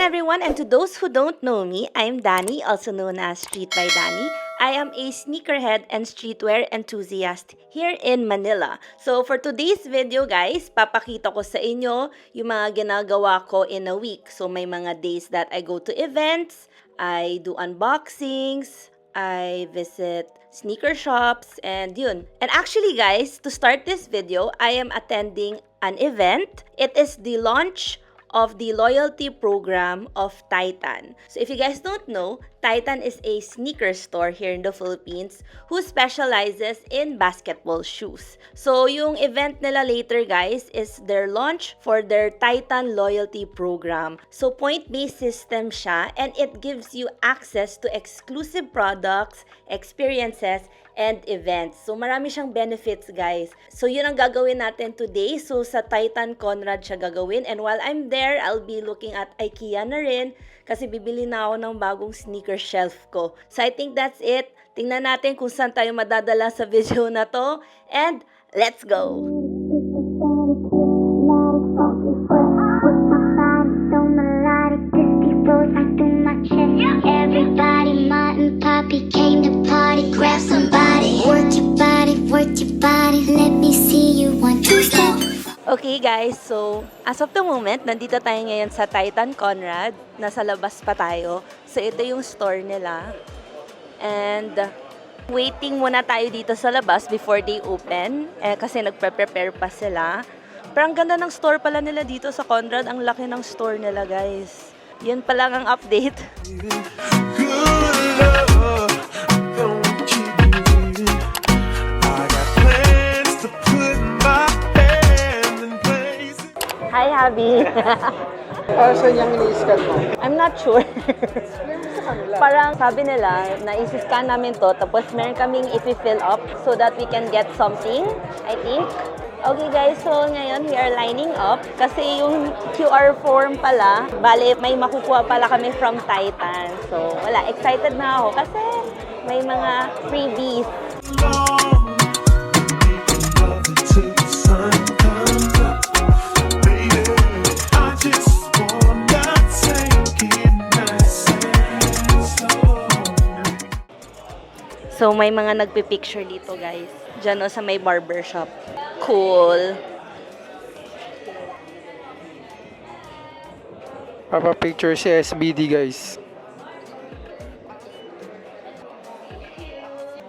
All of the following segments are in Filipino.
everyone, and to those who don't know me, I'm Dani, also known as Street by Dani. I am a sneakerhead and streetwear enthusiast here in Manila. So for today's video guys, papakita ko sa inyo yung mga ginagawa ko in a week. So may mga days that I go to events, I do unboxings, I visit sneaker shops, and yun. And actually guys, to start this video, I am attending an event. It is the launch of the loyalty program of Titan. So if you guys don't know, Titan is a sneaker store here in the Philippines who specializes in basketball shoes. So yung event nila later guys is their launch for their Titan loyalty program. So point-based system siya, and it gives you access to exclusive products, experiences, and events. So marami siyang benefits guys. So yun ang gagawin natin today. So sa Titan Conrad siya gagawin, and while I'm there, I'll be looking at Ikea na rin kasi bibili na ako ng bagong sneaker shelf ko. So I think that's it. Tingnan natin kung saan tayo madadala sa video na to, and let's go! Everybody, Mott and Poppy came to party. Grab somebody, work your body. Let me see you 1, 2 step. Okay guys, so as of the moment, nandito tayo ngayon sa Titan Conrad. Nasa labas pa tayo. So ito yung store nila. And waiting muna tayo dito sa labas before they open. Kasi nagpe-prepare pa sila. Pero ang ganda ng store pala nila dito sa Conrad. Ang laki ng store nila guys. Yun pa lang ang update. Hi, Abby. Saan yung ini-scan mo? I'm not sure. Explain mo sa kanila. Parang sabi nila, na isi-scan namin to, tapos meron kaming i-fill up so that we can get something, I think. Okay guys, so ngayon we are lining up kasi yung QR form pala, bale may makukuha pala kami from Titan. So wala, excited na ako kasi may mga freebies. So may mga nagpi-picture dito guys. Diyan o sa may barbershop. Cool. Papa-picture si SBD guys.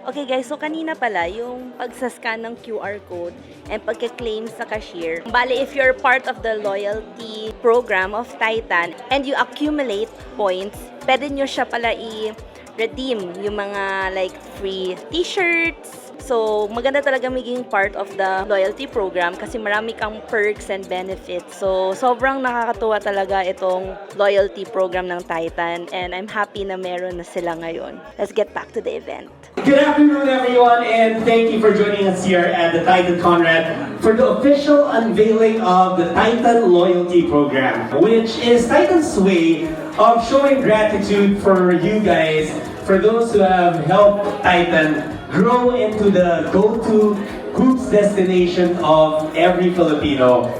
Okay guys, so kanina pala yung pagsascan ng QR code and pagka-claim sa cashier. Bale, if you're part of the loyalty program of Titan and you accumulate points, pwede nyo siya pala i-redeem yung mga like free t-shirts. So, maganda talaga maging part of the loyalty program kasi marami kang perks and benefits. So, sobrang nakakatuwa talaga itong loyalty program ng Titan, and I'm happy na meron na sila ngayon. Let's get back to the event. Good afternoon, everyone, and thank you for joining us here at the Titan Conrad for the official unveiling of the Titan Loyalty Program, which is Titan's way of showing gratitude for you guys, for those who have helped Titan grow into the go-to hoops destination of every Filipino.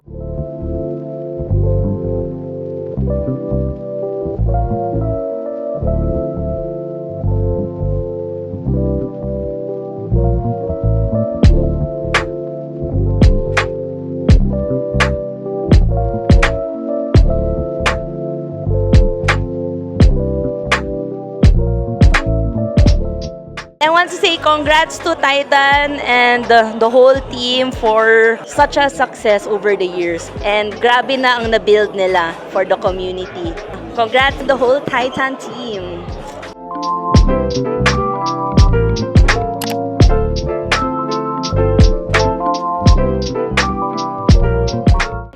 I want to say congrats to Titan and the whole team for such a success over the years. And grabe na ang na-build nila for the community. Congrats to the whole Titan team.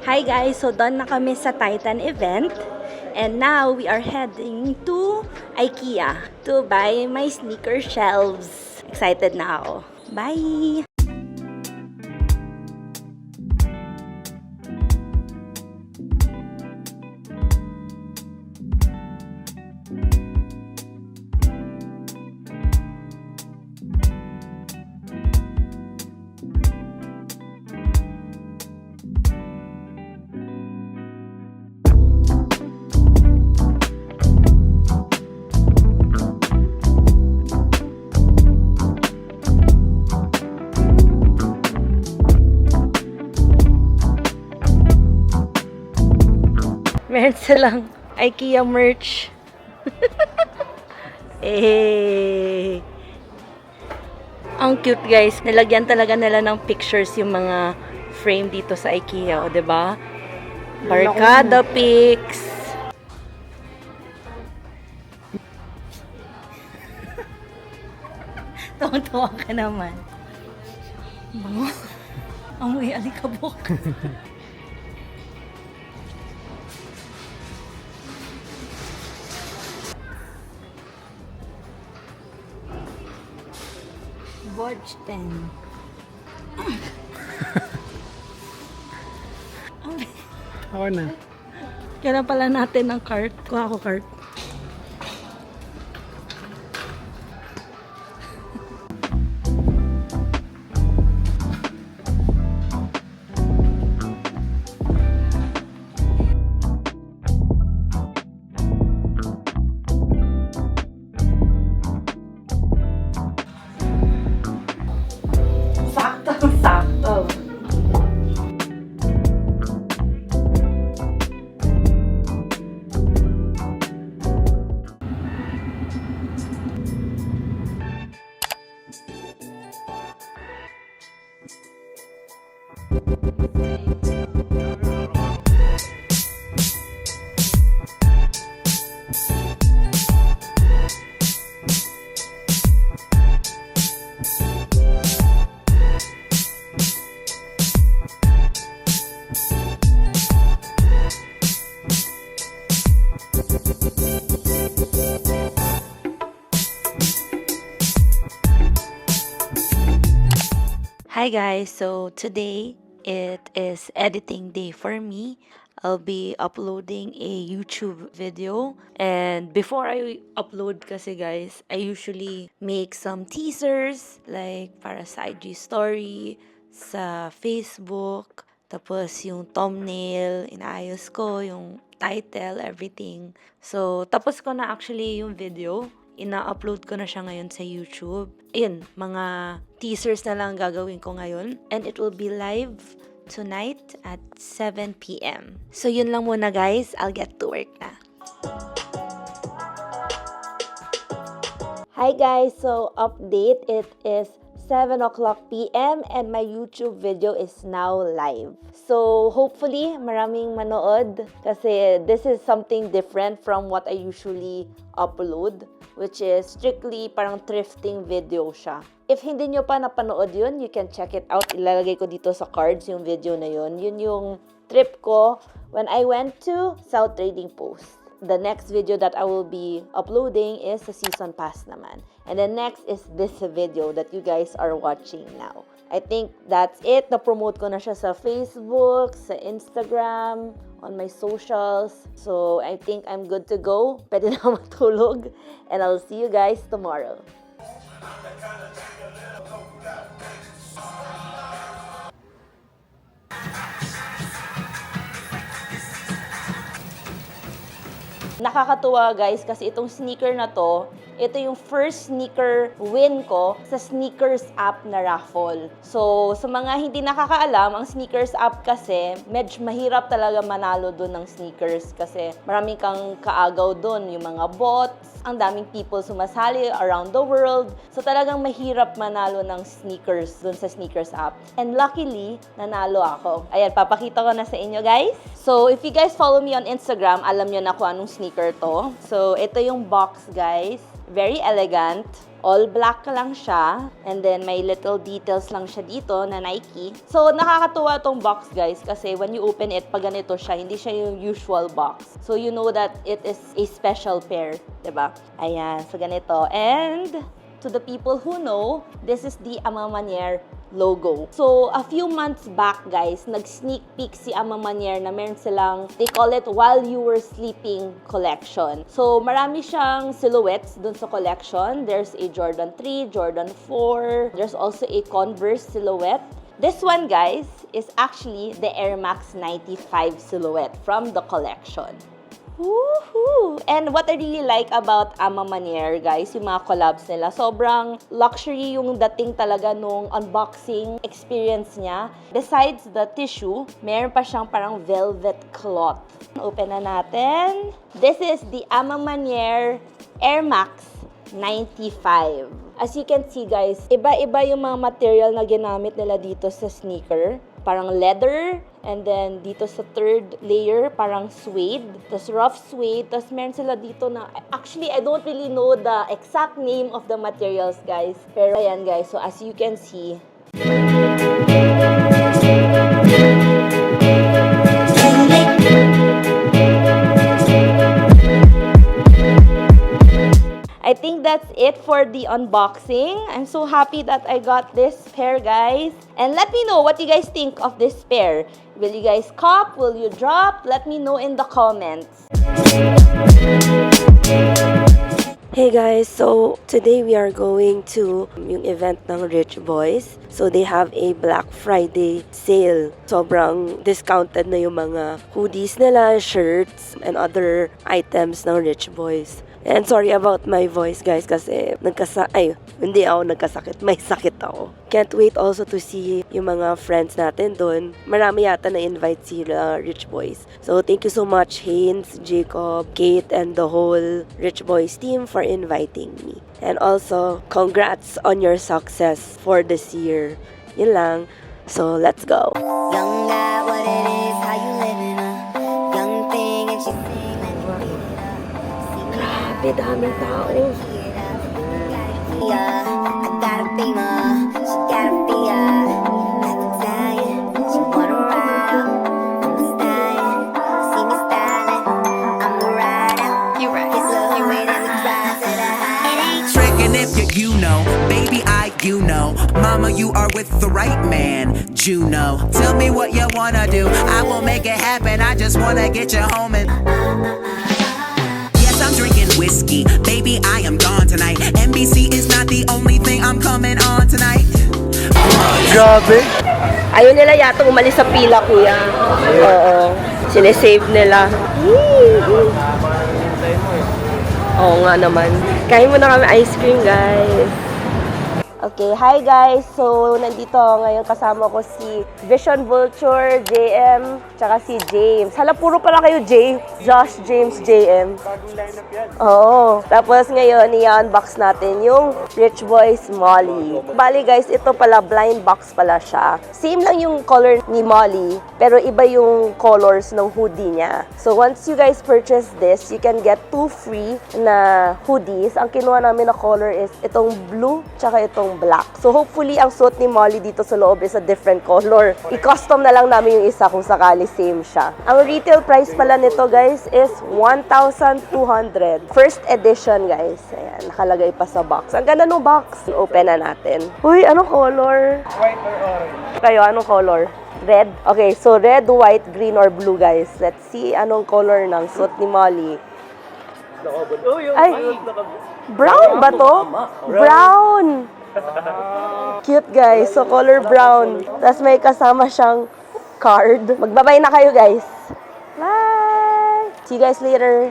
Hi guys, so done na kami sa Titan event. And now we are heading to Ikea to buy my sneaker shelves. Excited na ako. Bye! Meron silang Ikea merch. Eh. Ang cute guys. Nilagyan talaga nila ng pictures yung mga frame dito sa Ikea, o 'di ba? Barkada pics. Tuwang-tuwa ka naman. Bango. Amoy alikabok. Watch 10. Ako na. Kailan pala natin ang cart. Kuha ko cart. Sakto. Hi guys, so today it is editing day for me. I'll be uploading a YouTube video, and before I upload kasi guys, I usually make some teasers like para sa IG story, sa Facebook, tapos yung thumbnail, inaayos ko, yung title, everything. So, tapos ko na actually yung video. Ina-upload ko na siya ngayon sa YouTube. Ayun, mga teasers na lang gagawin ko ngayon. And it will be live tonight at 7 p.m. So, yun lang muna guys. I'll get to work na. Hi guys! So, update. It is 7 o'clock p.m. and my YouTube video is now live. So, hopefully, maraming manood kasi this is something different from what I usually upload, which is strictly parang thrifting video siya. If hindi nyo pa napanood yun, you can check it out. Ilalagay ko dito sa cards yung video na yun. Yun yung trip ko when I went to South Trading Post. The next video that I will be uploading is the season pass naman. And then next is this video that you guys are watching now. I think that's it. Na-promote ko na siya sa Facebook, sa Instagram, on my socials. So, I think I'm good to go. Pwede na matulog. And I'll see you guys tomorrow. Nakakatuwa guys kasi itong sneaker na to, ito yung first sneaker win ko sa sneakers app na raffle. So, sa mga hindi nakakaalam, ang sneakers app kasi, medyo mahirap talaga manalo doon ng sneakers kasi maraming kang kaagaw doon, yung mga bots, ang daming people sumasali around the world. So, talagang mahirap manalo ng sneakers doon sa sneakers app. And luckily, nanalo ako. Ayan, papakita ko na sa inyo guys. So, if you guys follow me on Instagram, alam nyo na kung anong sneaker to. So, ito yung box guys. Very elegant. All black lang siya. And then, may little details lang siya dito na Nike. So, nakakatuwa tong box, guys. Kasi when you open it, pag ganito siya, hindi siya yung usual box. So, you know that it is a special pair. Diba? Ayan. So, ganito. And, to the people who know, this is the Maniere logo. So, a few months back, guys, nag-sneak peek si Maniere na meron silang, they call it While You Were Sleeping collection. So, marami siyang silhouettes dun sa collection. There's a Jordan 3, Jordan 4. There's also a Converse silhouette. This one, guys, is actually the Airmax 95 silhouette from the collection. Woohoo! And what I really like about Maniere, guys, yung mga collabs nila, sobrang luxury yung dating talaga nung unboxing experience niya. Besides the tissue, meron pa siyang parang velvet cloth. Open na natin. This is the Maniere Airmax 95. As you can see, guys, iba-iba yung mga material na ginamit nila dito sa sneaker. Parang leather, and then dito sa third layer, parang suede. Tapos rough suede. Tapos meron sila dito na, actually, I don't really know the exact name of the materials, guys. Pero ayan, guys. So as you can see, I think that's it for the unboxing. I'm so happy that I got this pair, guys. And let me know what you guys think of this pair. Will you guys cop? Will you drop? Let me know in the comments. Hey guys, so today we are going to yung event ng Richboyz. So they have a Black Friday sale. Sobrang discounted na yung mga hoodies nila, shirts, and other items ng Richboyz. And sorry about my voice, guys, kasi hindi ako nagkasakit. May sakit ako. Can't wait also to see yung mga friends natin doon. Marami yata na-invite sila Richboyz. So thank you so much, Haynes, Jacob, Kate, and the whole Richboyz team for inviting me. And also, congrats on your success for this year. Yun lang. So let's go. Young guy, what it is, how you living, young thing, and she sing, let me beat it up. Grabe, daming tao. Yeah, I got a beamer, she got a Fiat, like Italian, she wanna ride out, I'm a stallion, see me styling, I'm a ride out. You right, it's a way that we drive to the high. It ain't Trickin' if you know, baby you know, mama you are with the right man, Juno. Tell me what you wanna do, I will make it happen, I just wanna get you home and yes, I'm drinking whiskey, baby I am gone tonight, NBC is not the only thing I'm coming on tonight. Grabe. Ayaw nila yata umalis sa pila, kuya. Oo. Sinesave nila. Oo nga naman. Kain muna kami ice cream, guys. Okay, hi guys! So, nandito ngayon kasama ko si Vision Vulture, JM, tsaka si James. Hala, puro pala kayo, Josh, James, JM. Bagong lineup yan. Oo. Tapos ngayon, i-unbox natin yung Richboyz Molly. Bali guys, ito pala, blind box pala siya. Same lang yung color ni Molly, pero iba yung colors ng hoodie niya. So, once you guys purchase this, you can get 2 free na hoodies. Ang kinuha namin na color is itong blue, tsaka itong black. So hopefully ang suot ni Molly dito sa loob is a different color. I-custom na lang namin yung isa kung sakali same siya. Ang retail price pala nito guys is 1,200. First edition guys. Ayan, nakalagay pa sa box. Ang ganda ng box. Open na natin. Uy, anong color? White or orange? Kayo, anong color? Red? Okay, so red, white, green, or blue guys. Let's see anong color ng suot ni Molly. Ay, brown ba to? Brown! Cute guys. So color brown. Tapos may kasama siyang card. Magbabay na kayo guys. Bye! See you guys later.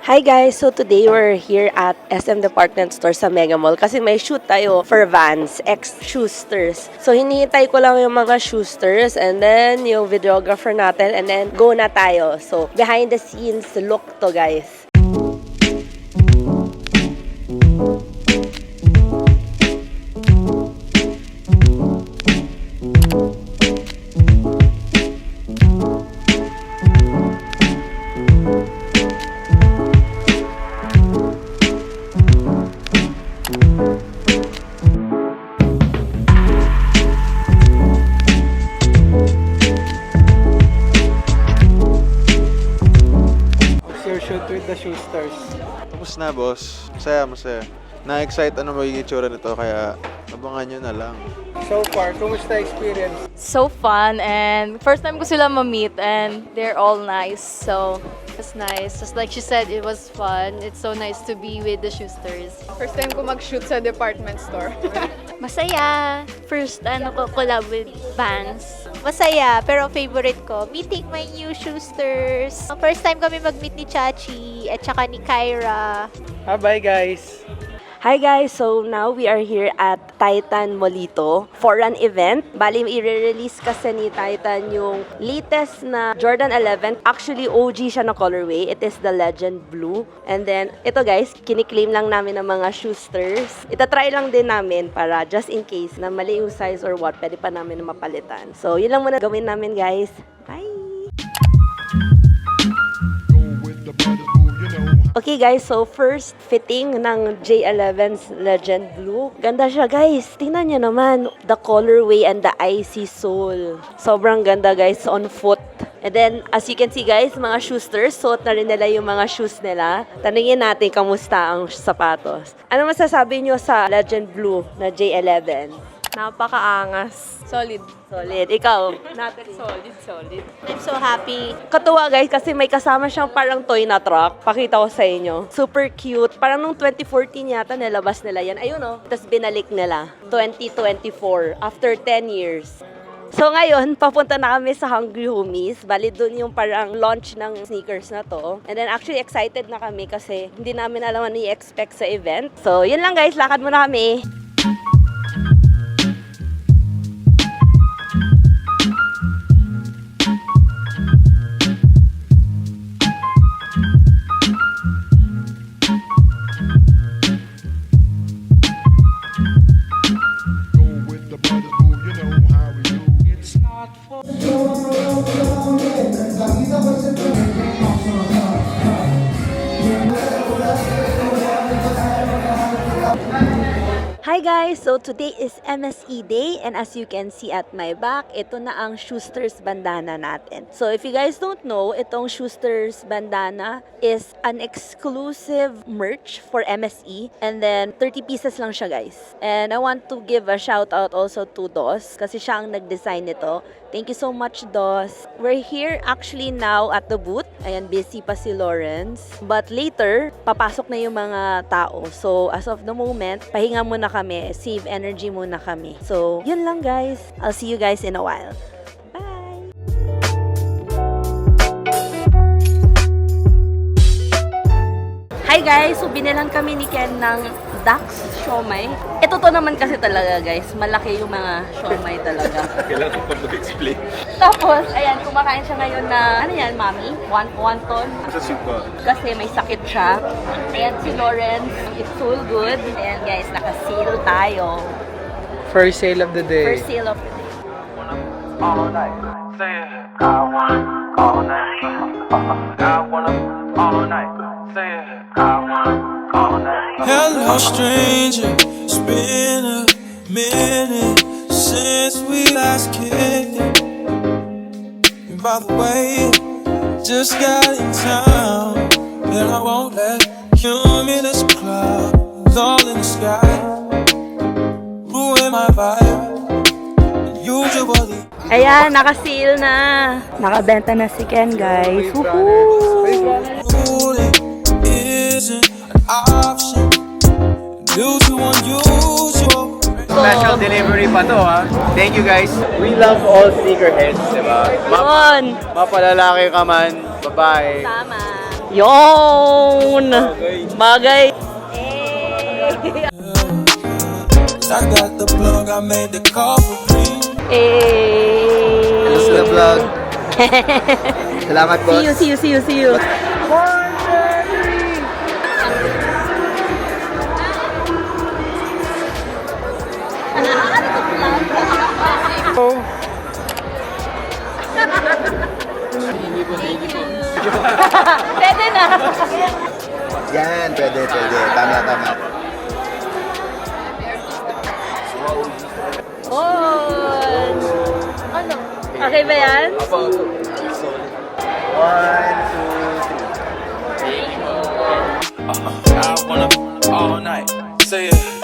Hi guys! So today we're here at SM Department Store sa Mega Mall kasi may shoot tayo for Vans x Shoesters. So hinihintay ko lang yung mga Shoesters and then yung videographer natin and then go na tayo. So behind the scenes look to guys. What's your shoot with the Shoesters? Tapos na, boss. Masaya, masaya. na-excite ano magiging itsura nito, kaya abangan nyo na lang. So far, kumusta experience? So fun, and first time ko sila ma-meet, and they're all nice, so it's nice. Just like she said, it was fun. It's so nice to be with the Shoesters. First time ko mag-shoot sa department store. Masaya. First, ko collab with Vans. Masaya, pero favorite ko, meeting my new Shoesters. First time kami mag-meet ni Chachi at saka ni Kyra. Bye guys! Hi guys! So now we are here at Titan Molito for an event. Bali, i-release kasi ni Titan yung latest na Jordan 11. Actually, OG siya na colorway. It is the Legend Blue. And then, ito guys, kiniklaim lang namin ng mga Shoesters. Itatry lang din namin para just in case na mali yung size or what, pwede pa namin na mapalitan. So, yun lang muna gawin namin guys. Bye! Okay guys, so first fitting ng J11's Legend Blue. Ganda siya guys. Tingnan nyo naman the colorway and the icy sole. Sobrang ganda guys on foot. And then, as you can see guys, mga Shoesters, suot na rin nila yung mga shoes nila. Tanungin natin kamusta ang sapatos. Ano masasabi nyo sa Legend Blue na J11? Napakaangas. Solid. Solid. Ikaw, Natalie. Solid. I'm so happy. Katuwa guys kasi may kasama siyang parang toy na truck. Pakita ko sa inyo. Super cute. Parang nung 2014 yata nilabas nila yan. Ayun oh. Tapos binalik nila. 2024. After 10 years. So ngayon, papunta na kami sa Hungry Homies. Bali dun yung parang launch ng sneakers na to. And then actually excited na kami kasi hindi namin alam ano i-expect sa event. So yun lang guys. Lakad muna kami. Hi guys! So today is MSE Day and as you can see at my back, ito na ang Shoesters bandana natin. So if you guys don't know, itong Shoesters bandana is an exclusive merch for MSE and then 30 pieces lang siya guys. And I want to give a shout out also to Dos kasi siya ang nag-design nito. Thank you so much, Dos. We're here actually now at the booth. Ayan, busy pa si Lawrence. But later, papasok na yung mga tao. So, as of the moment, pahinga muna kami. Save energy muna kami. So, yun lang guys. I'll see you guys in a while. Bye! Hi guys! So, binilang kami ni Ken ng Dax siomai. Ito to naman kasi talaga guys. Malaki yung mga siomai talaga. Kailangan ko mag-explain. Tapos, ayan, kumakain siya ngayon na, ano yan, mami? Wonton. Sa soup ko. Kasi may sakit siya. Ayan, si Lawrence. It's so good. Ayan guys, naka-sale tayo. First sale of the day. First sale of the day. All night, say it. I want all night. I want all night. Say it. I want all night. Hello, stranger. It's been a minute since we last kicked it. And by the way, just got in town, and I won't let cumulus clouds all in the sky ruin my vibe. Usually. Ayan, naka-sale na. Nakabenta na si Ken, guys. Woohoo! Isn't an option due to unusual. Special delivery pa to ha. Thank you guys. We love all sneakerheads, diba? Yun! Mapalalaki ka man, babae. Tama. Yun! Bagay. Eh. I got the plug, I made the call for green. Eh. This is the vlog. Salamat boss. See you. Pwede na. Yan, pwede. Tama. Oh. Ano? Okay ba yan? 1, 2, 3. I wanna all night. Say it.